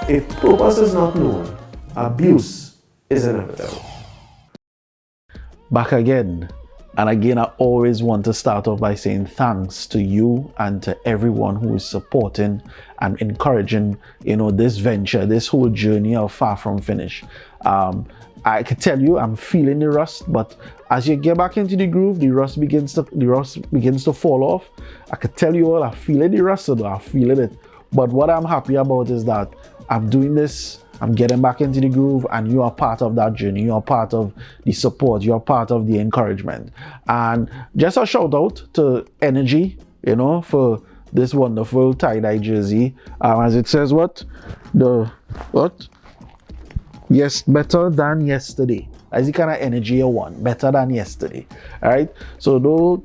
If purpose is not known, abuse is inevitable. Back again. And again, I always want to start off by saying thanks to you and to everyone who is supporting and encouraging, this venture, this whole journey of Far From Finish. I can tell you, I'm feeling the rust, but as you get back into the groove, the rust begins to fall off. I can tell you all, I'm feeling the rust, so I'm feeling it. But what I'm happy about is that I'm doing this, I'm getting back into the groove, and you are part of that journey. You are part of the support. You are part of the encouragement. And just a shout out to Energy, for this wonderful tie-dye jersey. As it says Yes, better than yesterday. As the kind of energy you want, better than yesterday. All right. So don't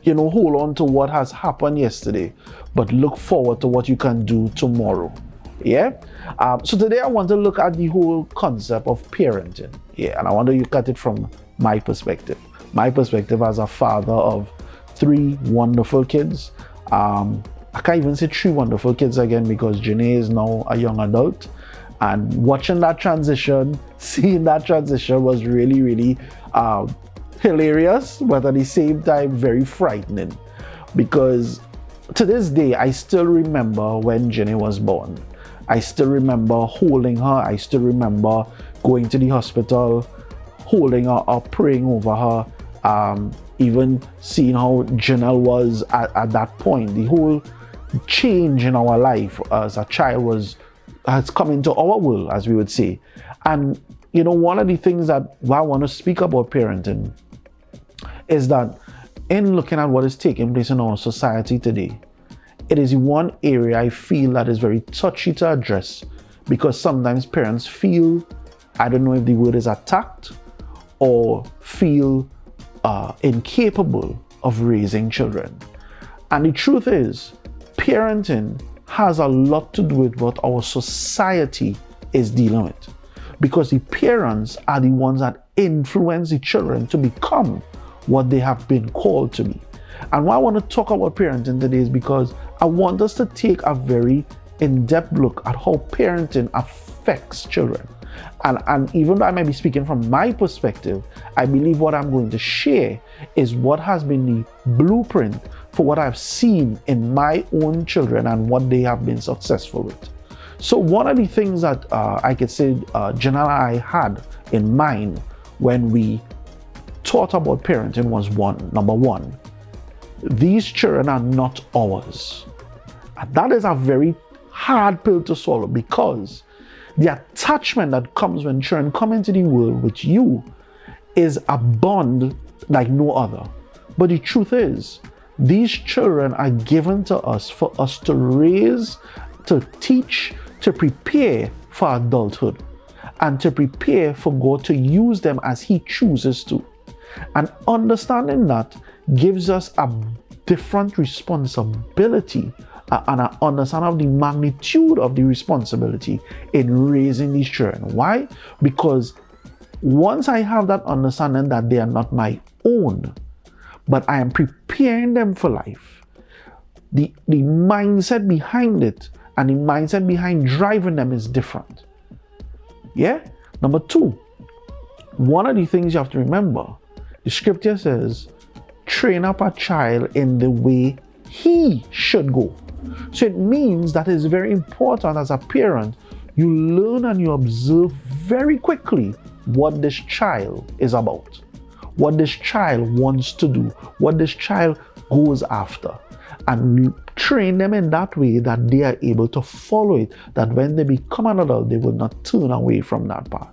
hold on to what has happened yesterday, but look forward to what you can do tomorrow. Yeah. So today I want to look at the whole concept of parenting. Yeah, and I want to look at it from my perspective. My perspective as a father of 3 wonderful kids. I can't even say 3 wonderful kids again because Janae is now a young adult. And watching that transition, seeing that transition was really, really hilarious, but at the same time very frightening, because to this day I still remember when Jenny was born. I still remember holding her. I still remember going to the hospital, holding her up, praying over her, even seeing how Janelle was at that point. The whole change in our life as a child has come into our world, as we would say. And one of the things that I want to speak about parenting is that in looking at what is taking place in our society today, it is one area I feel that is very touchy to address, because sometimes parents feel, I don't know if the word is attacked, or feel incapable of raising children. And the truth is, parenting has a lot to do with what our society is dealing with, because the parents are the ones that influence the children to become what they have been called to be. And why I want to talk about parenting today is because I want us to take a very in-depth look at how parenting affects children. And even though I might be speaking from my perspective, I believe what I'm going to share is what has been the blueprint for what I've seen in my own children and what they have been successful with. So one of the things that I could say Janelle and I had in mind when we thought about parenting was number one, these children are not ours. And that is a very hard pill to swallow, because the attachment that comes when children come into the world with you is a bond like no other. But the truth is, these children are given to us for us to raise, to teach, to prepare for adulthood, and to prepare for God to use them as He chooses to. And understanding that gives us a different responsibility and an understanding of the magnitude of the responsibility in raising these children. Why? Because once I have that understanding that they are not my own, but I am preparing them for life, the mindset behind it and the mindset behind driving them is different. Yeah? Number 2, one of the things you have to remember, the scripture says, train up a child in the way he should go. So it means that it's very important as a parent, you learn and you observe very quickly what this child is about, what this child wants to do, what this child goes after, and train them in that way that they are able to follow it, that when they become an adult, they will not turn away from that path.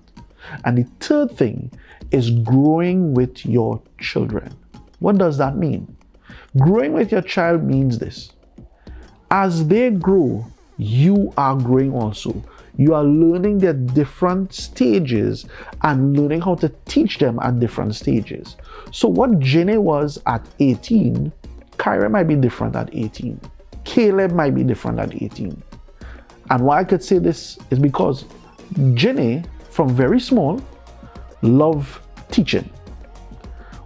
And the third thing is growing with your children. What does that mean? Growing with your child means this. As they grow, you are growing also. You are learning their different stages and learning how to teach them at different stages. So what Jenny was at 18, Kyra might be different at 18. Caleb might be different at 18. And why I could say this is because Jenny, from very small, loved teaching.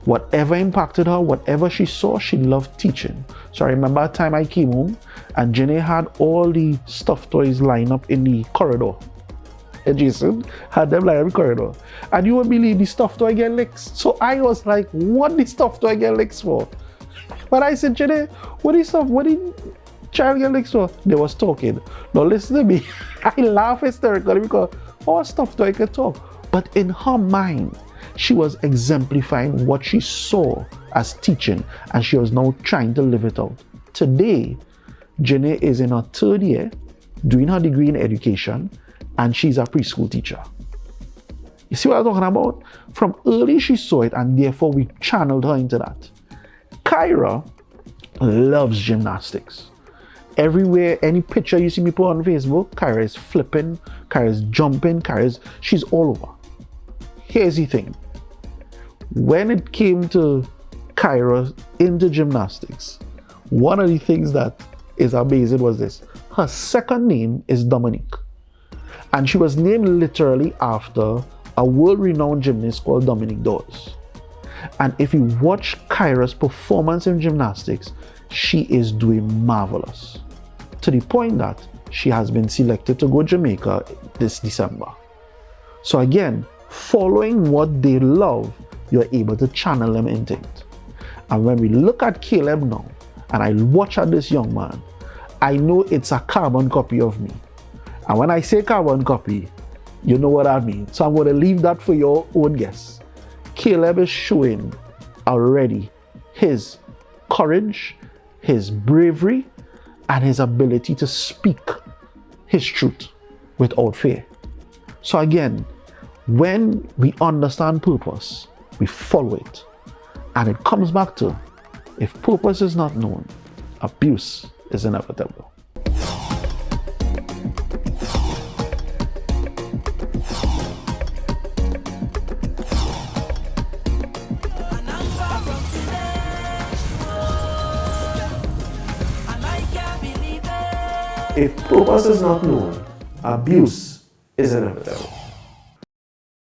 Whatever impacted her, whatever she saw, she loved teaching. So I remember a time I came home and Jenny had all the stuffed toys lined up in the corridor. And Jason had them lined up in the corridor. And you won't believe the stuffed toy get licks. So I was like, what the stuffed toy get licks for? But I said, Jenny, what the child get licks for? They was talking. Now listen to me. I laugh hysterically because all stuffed toy can talk. But in her mind, she was exemplifying what she saw as teaching, and she was now trying to live it out. Today, Jenny is in her 3rd year, doing her degree in education, and she's a preschool teacher. You see what I'm talking about? From early, she saw it, and therefore we channeled her into that. Kyra loves gymnastics. Everywhere, any picture you see me put on Facebook, Kyra is flipping, Kyra is jumping, she's all over. Here's the thing. When it came to Kyra into gymnastics, one of the things that is amazing was this. Her second name is Dominique. And she was named literally after a world-renowned gymnast called Dominique Dawes. And if you watch Kyra's performance in gymnastics, she is doing marvelous. To the point that she has been selected to go to Jamaica this December. So again, following what they love, you're able to channel them into it. And when we look at Caleb now, and I watch at this young man, I know it's a carbon copy of me. And when I say carbon copy, you know what I mean. So I'm going to leave that for your own guess. Caleb is showing already his courage, his bravery, and his ability to speak his truth without fear. So again, when we understand purpose, we follow it. And it comes back to, if purpose is not known, abuse is inevitable. If purpose is not known, abuse is inevitable.